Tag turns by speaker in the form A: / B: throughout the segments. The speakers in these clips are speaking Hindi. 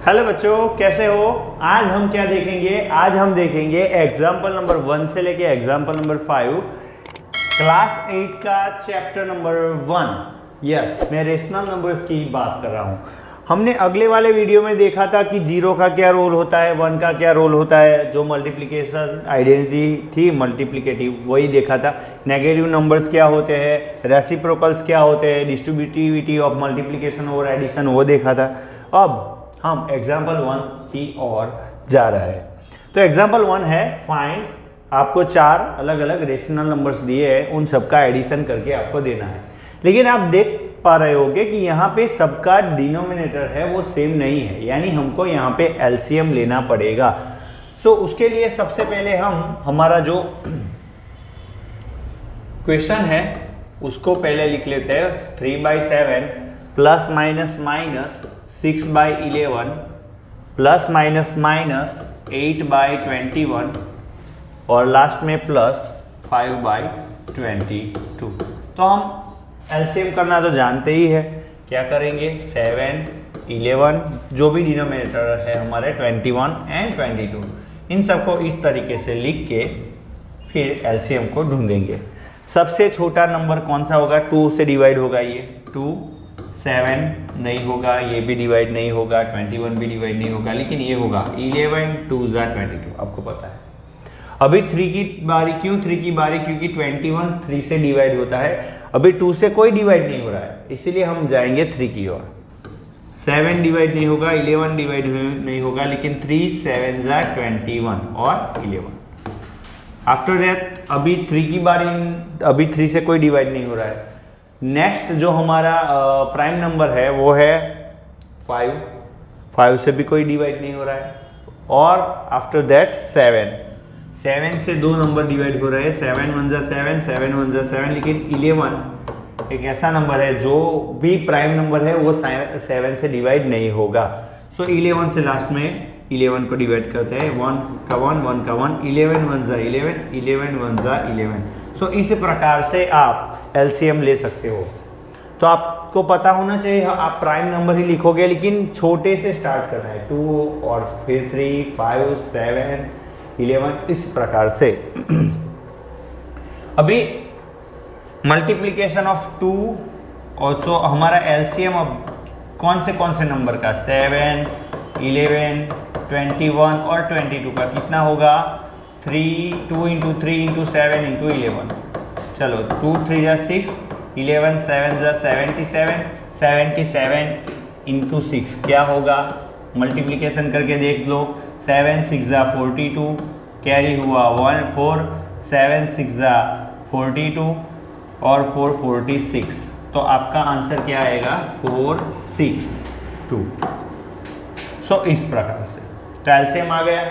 A: हेलो बच्चों, कैसे हो। आज हम क्या देखेंगे? आज हम देखेंगे एग्जाम्पल नंबर 1 से लेके एग्जाम्पल नंबर 5 क्लास 8 का चैप्टर नंबर 1। यस, मैं रेशनल नंबर्स की बात कर रहा हूँ। हमने अगले वाले वीडियो में देखा था कि 0 का क्या रोल होता है, 1 का क्या रोल होता है। जो मल्टीप्लिकेशन आइडेंटिटी थी मल्टीप्लिकेटिव, वही देखा था। नेगेटिव नंबर्स क्या होते हैं, रेसिप्रोकल्स क्या होते हैं, डिस्ट्रीब्यूटिविटी ऑफ मल्टीप्लिकेशन और एडिशन, वो देखा था। अब हम एग्जाम्पल 1 की ओर जा रहे हैं। तो एग्जाम्पल 1 है फाइंड। आपको 4 अलग अलग रेशनल नंबर्स दिए हैं, उन सबका एडिशन करके आपको देना है। लेकिन आप देख पा रहे होगे कि यहाँ पे सबका डिनोमिनेटर है वो सेम नहीं है, यानी हमको यहाँ पे एलसीएम लेना पड़ेगा। सो उसके लिए सबसे पहले हम हमारा जो क्वेश्चन है उसको पहले लिख लेते हैं। 3/7 plus minus minus 6/11 plus minus minus 8/21 और लास्ट में प्लस 5/22। तो हम एलसीएम करना तो जानते ही है। क्या करेंगे? 7, 11, जो भी डिनोमिनेटर है हमारे 21 एंड 22, इन सबको इस तरीके से लिख के फिर एलसीएम को ढूंढेंगे। सबसे छोटा नंबर कौन सा होगा? 2 से डिवाइड होगा ये 2, 7 नहीं होगा, ये भी डिवाइड नहीं होगा, 21 भी डिवाइड नहीं होगा, लेकिन ये होगा 11 2 22, आपको पता है। अभी 3 की बारी। क्यों 3 की बारी? क्योंकि 21 3 से डिवाइड होता है। अभी 2 से कोई डिवाइड नहीं हो रहा है, इसीलिए हम जाएंगे 3 की ओर। 7 डिवाइड नहीं होगा, 11 डिवाइड नहीं होगा, लेकिन 3 7 21 और 11। आफ्टर दैट अभी 3 की बारी। अभी 3 से कोई डिवाइड नहीं हो रहा है। नेक्स्ट जो हमारा प्राइम नंबर है वो है 5। 5 से भी कोई डिवाइड नहीं हो रहा है। और आफ्टर दैट 7 से 2 नंबर डिवाइड हो रहे हैं। 7 1 जा 7, 7 1 जा 7, लेकिन 11 एक ऐसा नंबर है जो भी प्राइम नंबर है वो 7 से डिवाइड नहीं होगा। सो 11 से लास्ट में 11 को डिवाइड करते हैं। 1 का 1, 1 का 1, 11 1 जा 11, 11 1 जा 11। सो इस प्रकार से आप एलसीएम ले सकते हो। तो आपको पता होना चाहिए, आप प्राइम नंबर ही लिखोगे, लेकिन छोटे से स्टार्ट करना है। 2 और फिर 3, 5, 7, 11, इस प्रकार से। अभी मल्टीप्लिकेशन ऑफ 2 और सो हमारा एलसीएम अब कौन से नंबर का? 7, 11, 21 और 22 का कितना होगा? 2 इंटू 3 इंटू 7 इंटू 11। चलो 2 3 जा 6, 11 7 जा 77, 77 इंटू 6 क्या होगा? मल्टीप्लिकेशन करके देख लो। 7 6 जा 42, कैरी हुआ 1 4, 7 6 जा 42 और 4 46। तो आपका आंसर क्या आएगा? 4 6 2। सो इस प्रकार से एलसीएम आ गया।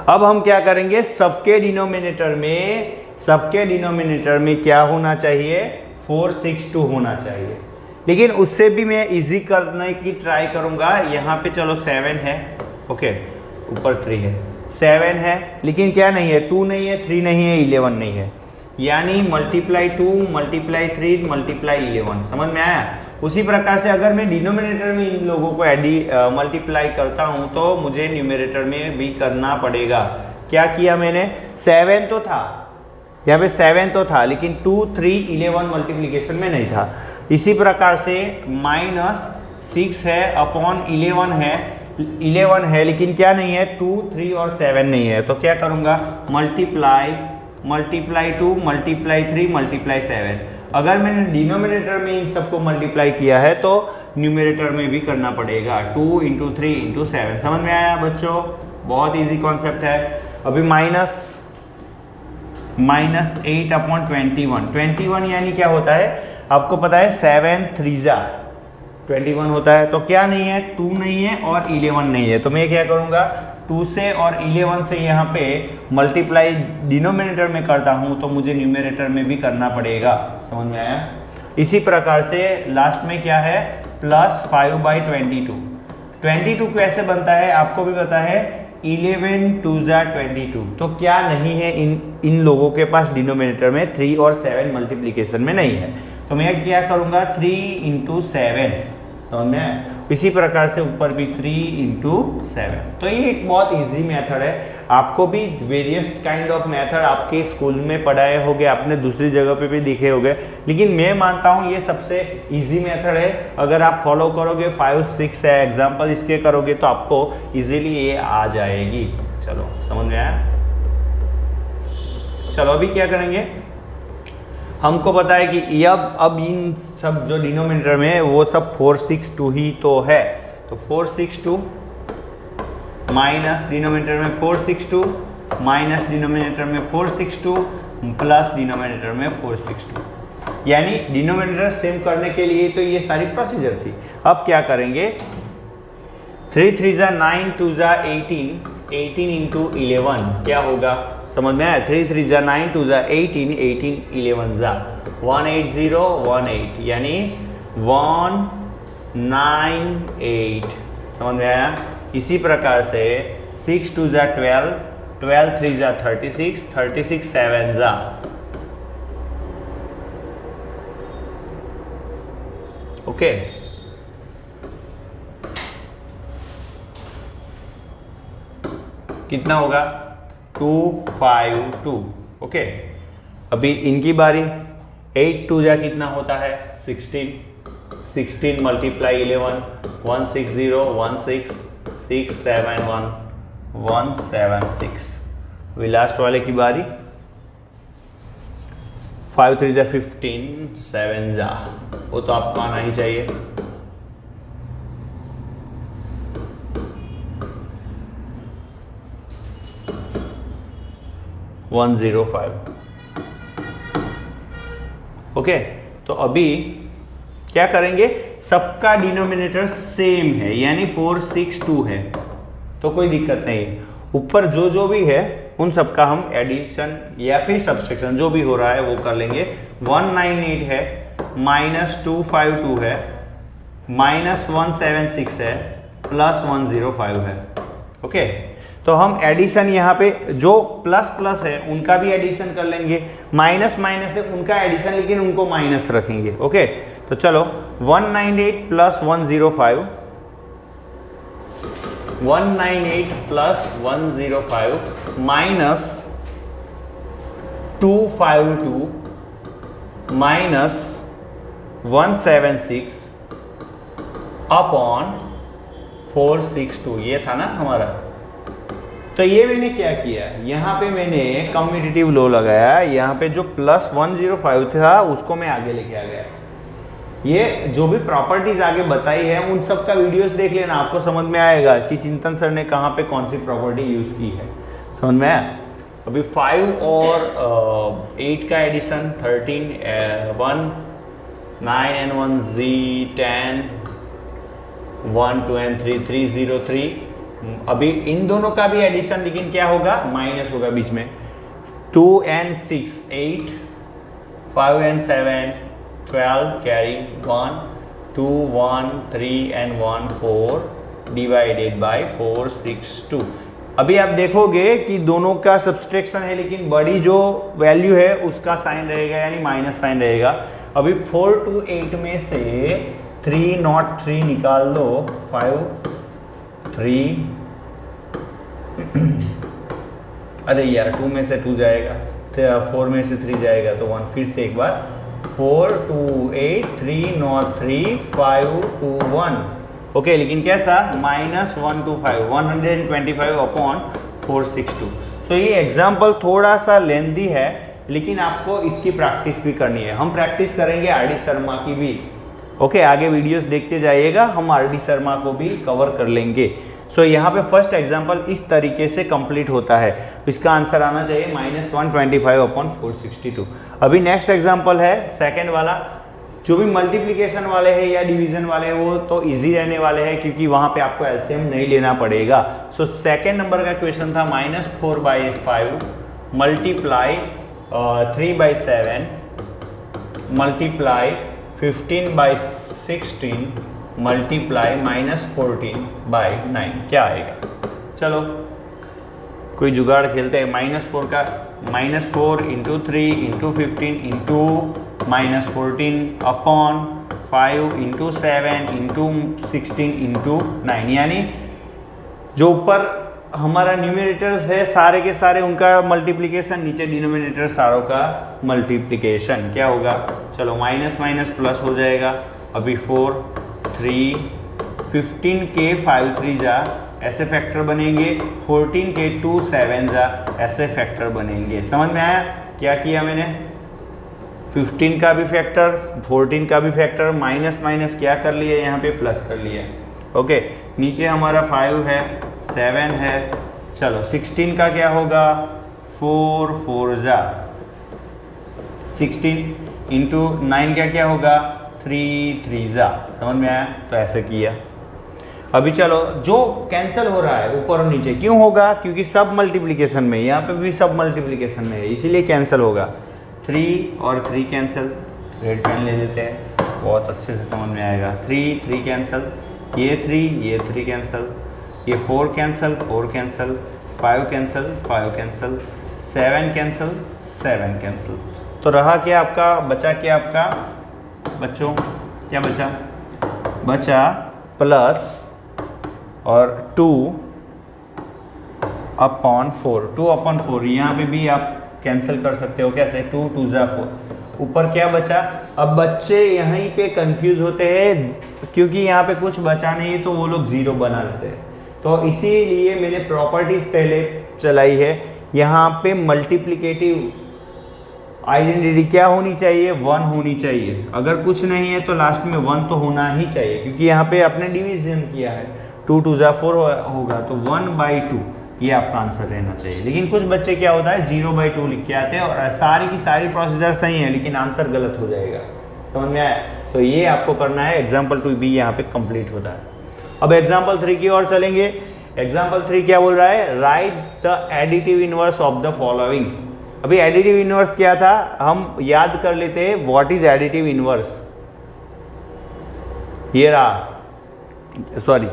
A: अब हम क्या करेंगे? सबके डिनोमिनेटर में क्या होना चाहिए? 4 6 2 होना चाहिए। लेकिन उससे भी मैं इजी करने की ट्राई करूंगा। यहाँ पे चलो 7 है, ओके, ऊपर 3 है, 7 है, लेकिन क्या नहीं है? 2 नहीं है, 3 नहीं है, 11 नहीं है, यानी मल्टीप्लाई 2 मल्टीप्लाई 3 मल्टीप्लाई 11। समझ में आया? उसी प्रकार से अगर मैं डिनोमिनेटर में इन लोगों को मल्टीप्लाई करता हूं तो मुझे न्यूमरेटर में भी करना पड़ेगा। क्या किया मैंने? 7 तो था, यहाँ पे 7 तो था, लेकिन 2 3 11 मल्टीप्लिकेशन में नहीं था। इसी प्रकार से -6 है अपॉन 11 है, 11 है, लेकिन क्या नहीं है? 2 3 और 7 नहीं है। तो क्या करूँगा? Multiply 2 multiply 3 multiply 7। अगर मैंने डिनोमिनेटर में इन सबको मल्टीप्लाई किया है तो न्यूमरेटर में भी करना पड़ेगा। 2 इंटू 3 इंटू 7। समझ में आया बच्चों? बहुत इजी कॉन्सेप्ट है। अभी -8 अपॉन 21 यानी क्या होता है? आपको पता है 7 3 जा 21 होता है। तो क्या नहीं है? 2 नहीं है और 11 नहीं है। तो मैं क्या करूँगा? 2 से और 11 से यहाँ पे मल्टीप्लाई डिनोमिनेटर में करता हूँ तो मुझे न्यूमरेटर में भी करना पड़ेगा। समझ में आया? इसी प्रकार से लास्ट में क्या है? प्लस 5/22। 22 कैसे बनता है आपको भी पता है? 11 2 जा 22। तो क्या नहीं है इन लोगों के पास डिनोमिनेटर में? 3 और 7 मल्टीप्लिकेशन में नहीं है। तो मैं क्या करूँगा? 3 इंटू 7, समझ में? इसी प्रकार से ऊपर भी 3 इंटू 7। तो ये एक बहुत इजी मेथड है। आपको भी वेरियस काइंड ऑफ मेथड आपके स्कूल में पढ़ाए होंगे, आपने दूसरी जगह पे भी दिखे होंगे, लेकिन मैं मानता हूँ ये सबसे इजी मेथड है। अगर आप फॉलो करोगे, 5 6 है एग्जाम्पल इसके करोगे तो आपको इजीली ये आ जाएगी। चलो समझ में आया। चलो अभी क्या करेंगे, हमको पता है कि अब इन सब जो डिनोमिनेटर में है वो सब 462 ही तो है, तो 462 माइनस डिनोमिनेटर में 462 माइनस डिनोमिनेटर में 462 प्लस डिनोमिनेटर में 462, यानी डिनोमिनेटर सेम करने के लिए तो ये सारी प्रोसीजर थी। अब क्या करेंगे, 3 3 जा 9 2 जा 18, 18 इंटू 11 क्या होगा, समझ में आया। 3 3 जा 9 2 जा 18, 18 11 जा 18018, यानी 198, समझ में आया। इसी प्रकार से 6 2 जा 12, 12 3 जा 36, 36 7 जा ओके। कितना होगा 252 ओके। अभी इनकी बारी, 8 2 जा कितना होता है 16, 16 मल्टीप्लाई 11 160 16 671 176। अभी लास्ट वाले की बारी, 5 3 जा 15, 7 जा, वो तो आपको आना ही चाहिए। ओके। तो अभी क्या करेंगे, सबका डिनोमिनेटर सेम है यानी 462 है, तो कोई दिक्कत नहीं है। ऊपर जो भी है उन सबका हम एडिशन या फिर सब्सट्रैक्शन जो भी हो रहा है वो कर लेंगे। 198 है, माइनस 252 है, माइनस 176 है, प्लस 105 है ओके। तो हम एडिशन यहाँ पे जो प्लस प्लस है उनका भी एडिशन कर लेंगे, माइनस माइनस है उनका एडिशन, लेकिन उनको माइनस रखेंगे ओके। तो चलो 198 plus 105, 198 plus 105 minus 252 minus 176 upon 462, ये था ना हमारा। तो ये मैंने क्या किया, यहाँ पे मैंने कम्यूटेटिव लो लगाया, यहाँ पे जो प्लस 105 था उसको मैं आगे लेके आ गया। ये जो भी प्रॉपर्टीज आगे बताई है उन सब का वीडियोस देख लेना, आपको समझ में आएगा कि चिंतन सर ने कहाँ पे कौन सी प्रॉपर्टी यूज की है, समझ में आया। अभी 5 और 8 का एडिशन 13 1 9 and 1 Z 10 1 2 and 3 303। अभी इन दोनों का भी एडिशन, लेकिन क्या होगा माइनस होगा बीच में। 2 and 6 8, 5 and 7 12 carry 1 2 1 3 and 1 4 divided by 462। अभी आप देखोगे कि दोनों का सब्सट्रैक्शन है, लेकिन बड़ी जो वैल्यू है उसका साइन रहेगा यानी माइनस साइन रहेगा। अभी 4 to 8 में से 303 निकाल दो, 5 3 अरे यार 2 में से 2 जाएगा, 4 में से 3 जाएगा तो 1, फिर से एक बार 4 2 8 303 5 2 1 ओके। लेकिन कैसा माइनस 125 125 अपॉन 462। सो ये एग्जाम्पल थोड़ा सा लेंथी है, लेकिन आपको इसकी प्रैक्टिस भी करनी है। हम प्रैक्टिस करेंगे आर डी शर्मा की भी ओके। आगे वीडियोस देखते जाइएगा, हम आर डी शर्मा को भी कवर कर लेंगे। सो यहाँ पे फर्स्ट एग्जाम्पल इस तरीके से कंप्लीट होता है, इसका आंसर आना चाहिए माइनस 125 अपॉन 462। अभी नेक्स्ट एग्जाम्पल है सेकेंड वाला, जो भी मल्टीप्लिकेशन वाले हैं या डिवीजन वाले हैं वो तो इजी रहने वाले हैं, क्योंकि वहाँ पे आपको एलसीएम नहीं लेना पड़ेगा। सो सेकेंड नंबर का क्वेश्चन था -4/5 मल्टीप्लाई 3/7 मल्टीप्लाई 15/16 मल्टीप्लाई -14/9 क्या आएगा। चलो कोई जुगाड़ खेलते हैं। -4 का -4 × 3 × 15 × -14 अपॉन 5 इंटू 7 इंटू 16 इंटू 9, यानी जो ऊपर हमारा न्यूमरेटर्स है सारे के सारे उनका मल्टीप्लिकेशन, नीचे डिनोमिनेटर सारों का मल्टीप्लिकेशन क्या होगा। चलो माइनस माइनस प्लस हो जाएगा। अभी 4 3 15 के 5 3 जा ऐसे फैक्टर बनेंगे, 14 के 2 7 जा ऐसे फैक्टर बनेंगे। समझ में आया क्या किया मैंने? 15 का भी फैक्टर, 14 का भी फैक्टर, माइनस माइनस क्या कर लिया यहाँ पे प्लस कर लिया। ओके, नीचे हमारा 5 है, 7 है। चलो 16 का क्या होगा, 4 4 जा 16 इंटू 9 का क्या होगा, 3 3 जा। समझ में आया? तो ऐसे किया। अभी चलो जो कैंसिल हो रहा है ऊपर और नीचे क्यों होगा, क्योंकि सब मल्टीप्लिकेशन में, यहाँ पे भी सब मल्टीप्लिकेशन में है इसीलिए कैंसिल होगा। 3 और 3 कैंसिल, रेड पेन ले लेते हैं, बहुत अच्छे से समझ में आएगा। 3 3 कैंसिल, ये 3 कैंसिल, ये 4 cancel 4 cancel, 5 cancel 5 cancel, 7 cancel 7 cancel. तो रहा क्या आपका, बचा क्या आपका बच्चों, क्या बचा, बचा प्लस और 2 अपॉन 4, 2 अपॉन 4। यहाँ पे भी आप कैंसिल कर सकते हो, कैसे, 2 2 जा 4। ऊपर क्या बचा। अब बच्चे यहीं पे कंफ्यूज होते हैं क्योंकि यहाँ पे कुछ बचा नहीं है तो वो लोग 0 बना लेते हैं। तो इसीलिए मैंने प्रॉपर्टीज पहले चलाई है। यहाँ पे मल्टीप्लिकेटिव आइडेंटिटी क्या होनी चाहिए, 1 होनी चाहिए। अगर कुछ नहीं है तो लास्ट में 1 तो होना ही चाहिए, क्योंकि यहाँ पे आपने डिवीजन किया है। 2 2 जा 4 होगा तो 1/2 ये आपका आंसर रहना चाहिए। लेकिन कुछ बच्चे क्या होता है 0/2 लिख के आते हैं और सारी की सारी प्रोसीजर सही है लेकिन आंसर गलत हो जाएगा। समझ में आया? तो ये आपको करना है। एग्जाम्पल 2 भी यहाँ पे कंप्लीट होता है। अब एग्जाम्पल 3 की ओर चलेंगे। एग्जाम्पल 3 क्या बोल रहा है, right the additive inverse of the following. अभी एडिटिव इनवर्स क्या था, हम याद कर लेते हैं व्हाट इज एडिटिव इनवर्स। ये रहा, सॉरी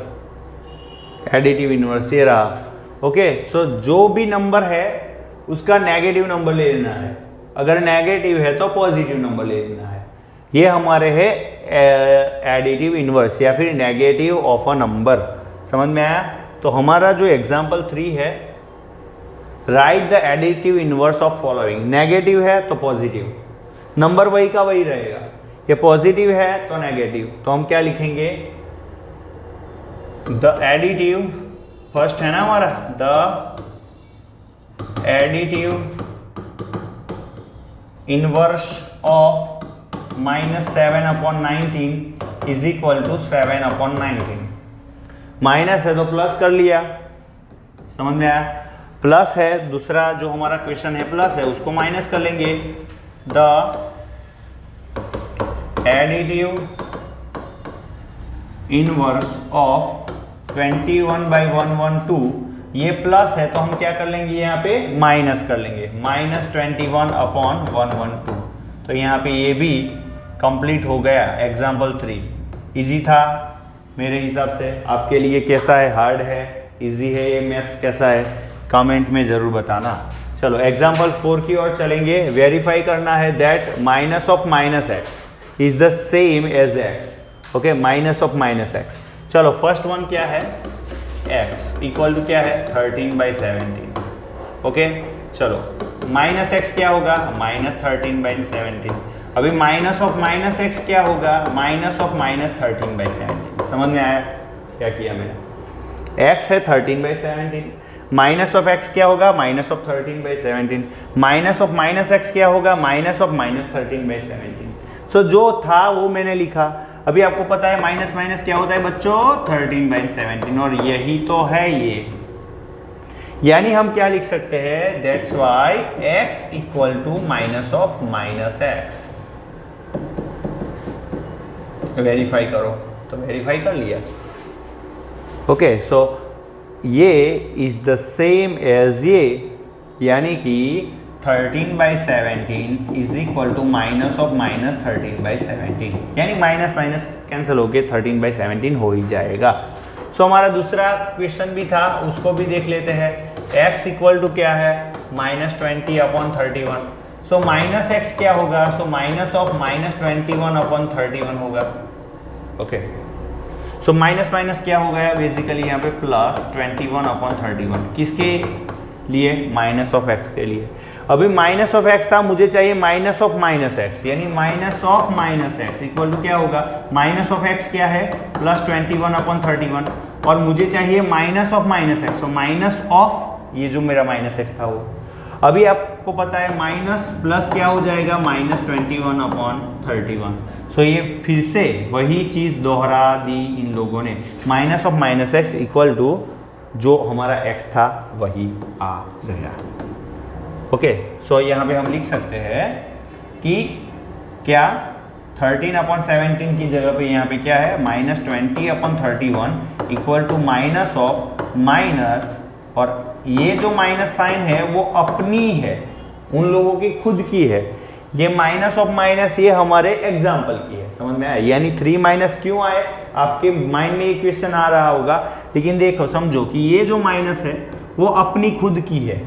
A: एडिटिव इनवर्स ये रहा। ओके, सो जो भी नंबर है उसका नेगेटिव नंबर ले लेना है, अगर नेगेटिव है तो पॉजिटिव नंबर ले लेना है। ये हमारे है एडिटिव इनवर्स या फिर नेगेटिव ऑफ अ नंबर। समझ में आया? तो हमारा जो एग्जाम्पल 3 है, right the additive inverse of following. Negative है तो पॉजिटिव, नंबर वही का वही रहेगा। ये पॉजिटिव है तो नेगेटिव, तो हम क्या लिखेंगे, द एडिटिव, फर्स्ट है ना हमारा, the additive inverse of -7/19 is equal to 7/19। Minus है तो प्लस कर लिया, समझ में आया? प्लस है, दूसरा जो हमारा क्वेश्चन है प्लस है उसको माइनस कर लेंगे। द एडिटिव इनवर्स ऑफ 21/112, ये प्लस है तो हम क्या कर लेंगे यहाँ पे माइनस कर लेंगे, -21/112। तो यहाँ पे ये भी कंप्लीट हो गया एग्जाम्पल 3। इजी था मेरे हिसाब से, आपके लिए कैसा है, हार्ड है, इजी है ये मैथ्स कैसा है, कमेंट में ज़रूर बताना। चलो एग्जाम्पल 4 की ओर चलेंगे। वेरीफाई करना है that minus of -x is the same as x। Okay, minus of -x। चलो फर्स्ट वन क्या है, x इक्वल टू क्या है 13/17। ओके, चलो -x क्या होगा, -13/17। अभी माइनस ऑफ -x क्या होगा, माइनस ऑफ -13/17। समझ में आया क्या किया मैंने? x है 13/17, माइनस ऑफ x क्या होगा, minus of 13/17, minus of -x क्या होगा, माइनस ऑफ -13/17। सो जो था वो मैंने लिखा। अभी आपको पता है माइनस माइनस क्या होता है बच्चों, 13/17, और यही तो है ये। यानी हम क्या लिख सकते हैं, that's why x equal to minus of -x। Verify करो, तो वेरीफाई कर लिया। ओके, सो ये इज द सेम एज ये, यानी कि 13/17 is equal to minus of -13/17, यानी माइनस माइनस कैंसिल होके 13/17 हो ही जाएगा। सो हमारा दूसरा क्वेश्चन भी था, उसको भी देख लेते हैं। x इक्वल टू क्या है, -20/31। सो माइनस एक्स क्या होगा, सो माइनस ऑफ -21/31 होगा। ओके, सो माइनस माइनस क्या हो गया बेसिकली यहाँ पे प्लस 21/31, किसके लिए, माइनस ऑफ एक्स के लिए। अभी माइनस ऑफ एक्स था, मुझे चाहिए माइनस ऑफ माइनस एक्स, यानी minus of minus x equal to क्या होगा, माइनस ऑफ एक्स क्या है प्लस 21/31, और मुझे चाहिए माइनस ऑफ माइनस एक्स, तो माइनस ऑफ ये जो मेरा माइनस एक्स था वो, अभी आपको पता है माइनस प्लस क्या हो जाएगा -21/31। सो ये फिर से वही चीज़ दोहरा दी इन लोगों ने, minus of minus x equal to जो हमारा एक्स था वही आ गया। ओके, सो यहाँ पे हम लिख सकते हैं कि क्या 13/17 की जगह पे यहाँ पे क्या है -20/31 equal to minus of minus, और ये जो माइनस साइन है वो अपनी है, उन लोगों की खुद की है। ये माइनस ऑफ माइनस ये हमारे एग्जाम्पल की है, समझ में आया, यानी 3 माइनस क्यों आए आपके माइंड में ये क्वेश्चन आ रहा होगा, लेकिन देखो समझो कि ये जो माइनस है वो अपनी खुद की है,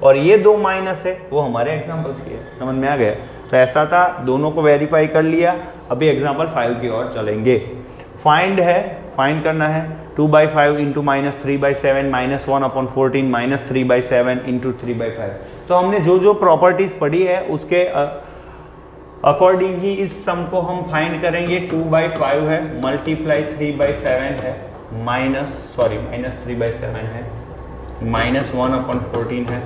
A: और ये 2 माइनस है वो हमारे एग्जाम्पल्स की है, समझ में आ गया। तो ऐसा था, दोनों को वेरीफाई कर लिया। अभी एग्जाम्पल 5 की ओर चलेंगे। फाइंड है, फाइंड करना है 2/5 इंटू -3/7 -1/14 -3/7 इंटू 3/5। तो हमने जो जो प्रॉपर्टीज पढ़ी है उसके अकॉर्डिंग ही इस सम को हम फाइंड करेंगे। 2/5 है मल्टीप्लाई 3/7 है -3/7 है -1/14 है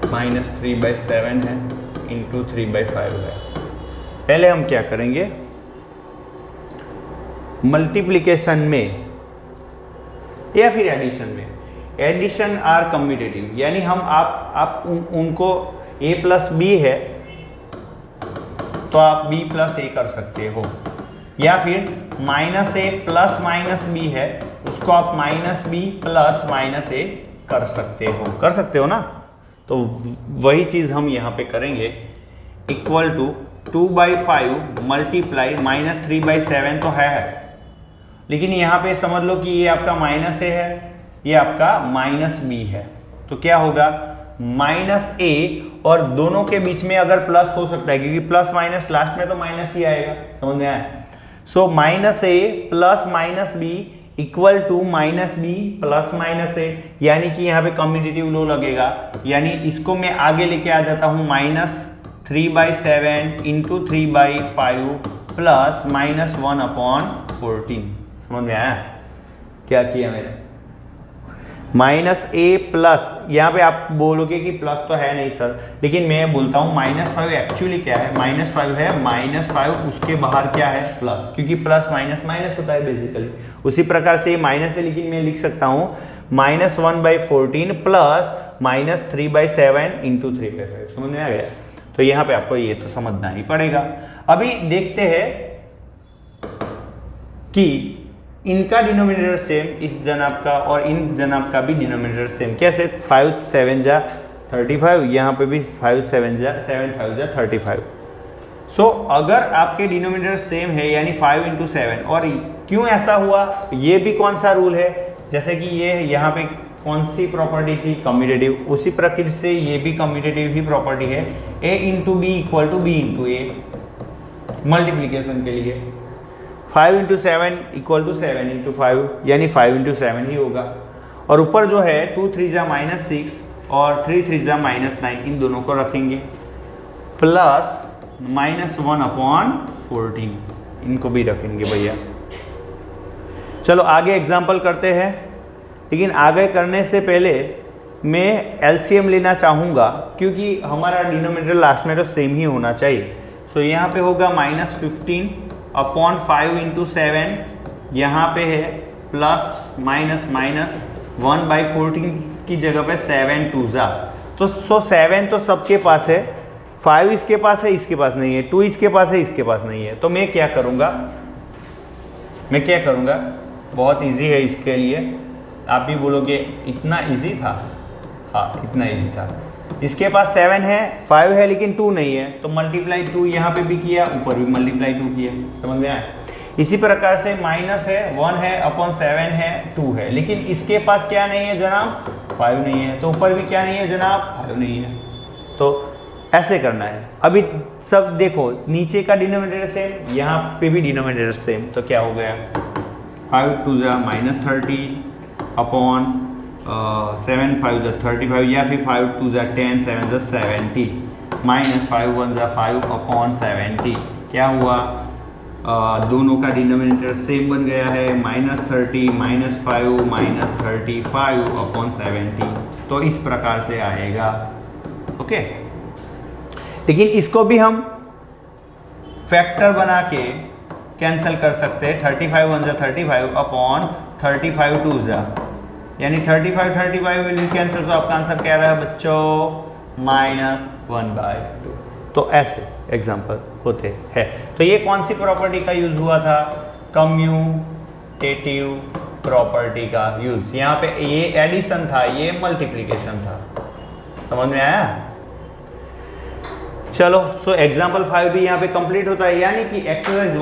A: -3/7 है इंटू 3/5 है। पहले हम क्या करेंगे, मल्टीप्लिकेशन में या फिर एडिशन में, एडिशन आर कम्यूटेटिव, यानी हम आप उनको a प्लस बी है तो आप b प्लस ए कर सकते हो, या फिर -a प्लस -b है उसको आप -b प्लस -a कर सकते हो ना। तो वही चीज़ हम यहाँ पे करेंगे, इक्वल टू 2/5 मल्टीप्लाई -3/7 तो है, लेकिन यहाँ पे समझ लो कि ये आपका -a है, ये आपका -b है, तो क्या होगा -a, और दोनों के बीच में अगर प्लस हो सकता है क्योंकि प्लस माइनस लास्ट में तो माइनस ही आएगा, समझ में आया। So -a plus -b equal to -b plus -a, यानी कि यहाँ पे कम्यूटेटिव लो लगेगा, यानी इसको मैं आगे लेके आ जाता हूँ -3/7 इंटू 3/5 प्लस -1/14। समझ में आया क्या किया मैंने, -a प्लस, यहाँ पे आप बोलोगे कि प्लस तो है नहीं सर, लेकिन मैं बोलता हूँ -5 एक्चुअली क्या है, -5 है, -5 उसके बाहर क्या है प्लस, क्योंकि प्लस माइनस माइनस होता है बेसिकली। उसी प्रकार से ये माइनस है, लेकिन मैं लिख सकता हूँ -1/14 प्लस -3/7 इंटू 3/5। समझ में आ गया। तो यहाँ पे आपको ये तो समझना ही पड़ेगा। अभी देखते हैं कि इनका डिनोमिनेटर सेम, इस जनाब का और इन जनाब का भी डिनोमिनेटर सेम। कैसे, 5 7 जा 35, यहाँ पे भी 5 7 जा 7 5 जा 35। सो अगर आपके डिनोमिनेटर सेम है यानी 5 इंटू 7, और क्यों ऐसा हुआ, ये भी कौन सा रूल है, जैसे कि ये यहाँ पे कौन सी प्रॉपर्टी थी, कम्यूटेटिव, उसी प्रकृति से ये भी कम्यूटेटिव ही प्रॉपर्टी है, a into b equal to b into a, multiplication के लिए 5 इंटू 7 इक्वल टू 7 इंटू 5, यानी 5 इंटू 7 ही होगा। और ऊपर जो है 2 3 जा -6 और 3 3 जा -9, इन दोनों को रखेंगे, प्लस -1/14 इनको भी रखेंगे भैया। चलो आगे एग्जाम्पल करते हैं, लेकिन आगे करने से पहले मैं एलसीएम लेना चाहूँगा, क्योंकि हमारा डिनोमिनेटर लास्ट में तो सेम ही होना चाहिए। सो यहाँ पे होगा -15/5 इंटू 7, यहाँ पे है प्लस माइनस 1/14 की जगह पे 7 2 जा, तो 7 तो सबके पास है, 5 इसके पास है, इसके पास नहीं है, 2 इसके पास है, इसके पास नहीं है। तो मैं क्या करूँगा, बहुत इजी है इसके लिए। आप भी बोलोगे इतना इजी था, हाँ इतना इजी था। इसके पास 7 है, 5 है, लेकिन 2 नहीं है, तो मल्टीप्लाई 2 यहाँ पे भी किया, ऊपर भी मल्टीप्लाई 2 किया। समझ में आया। इसी प्रकार से माइनस है, 1 है अपॉन 7 है, 2 है, लेकिन इसके पास क्या नहीं है जनाब, 5 नहीं है, तो ऊपर भी क्या नहीं है जनाब, 5 नहीं है। तो ऐसे करना है। अभी सब देखो, नीचे का डिनोमिनेटर सेम, यहाँ पे भी डिनोमिनेटर सेम, तो क्या हो गया 5 2 जा -30 अपॉन 7 5 जा 35 या फिर 5 2 जा 10 7 जा 70 माइनस 5 1 जा 5 अपॉन 70। क्या हुआ, दोनों का डिनोमिनेटर सेम बन गया है, -30 -5 -35 अपॉन 70। तो इस प्रकार से आएगा। ओके, लेकिन इसको भी हम फैक्टर बना के कैंसिल कर सकते हैं। 35 1 जा 35 अपॉन 35 2 जा, यानी 35 विल कैंसिल, तो आपका आंसर क्या रहा बच्चों -1/2। तो ऐसे एग्जाम्पल होते हैं। तो ये कौन सी प्रॉपर्टी का यूज हुआ था, कम्यूटेटिव प्रॉपर्टी का यूज। यहाँ पे ये एडिशन था, ये मल्टीप्लिकेशन था, समझ में आया। चलो, सो एग्जाम्पल 5 भी यहाँ पे कंप्लीट होता है, यानी कि एक्सरसाइज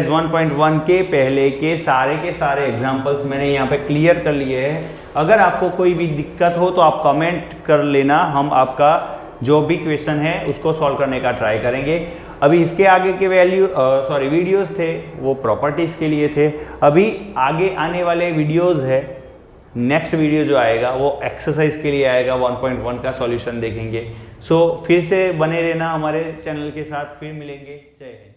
A: 1.1 के पहले के सारे एग्जाम्पल्स मैंने यहाँ पे क्लियर कर लिए हैं। अगर आपको कोई भी दिक्कत हो तो आप कमेंट कर लेना, हम आपका जो भी क्वेश्चन है उसको सॉल्व करने का ट्राई करेंगे। अभी इसके आगे के वीडियोस थे वो प्रॉपर्टीज़ के लिए थे। अभी आगे आने वाले वीडियोस है, नेक्स्ट वीडियो जो आएगा वो एक्सरसाइज के लिए आएगा, 1.1 का सॉल्यूशन देखेंगे। सो फिर से बने रहना हमारे चैनल के साथ, फिर मिलेंगे। जय हिंद।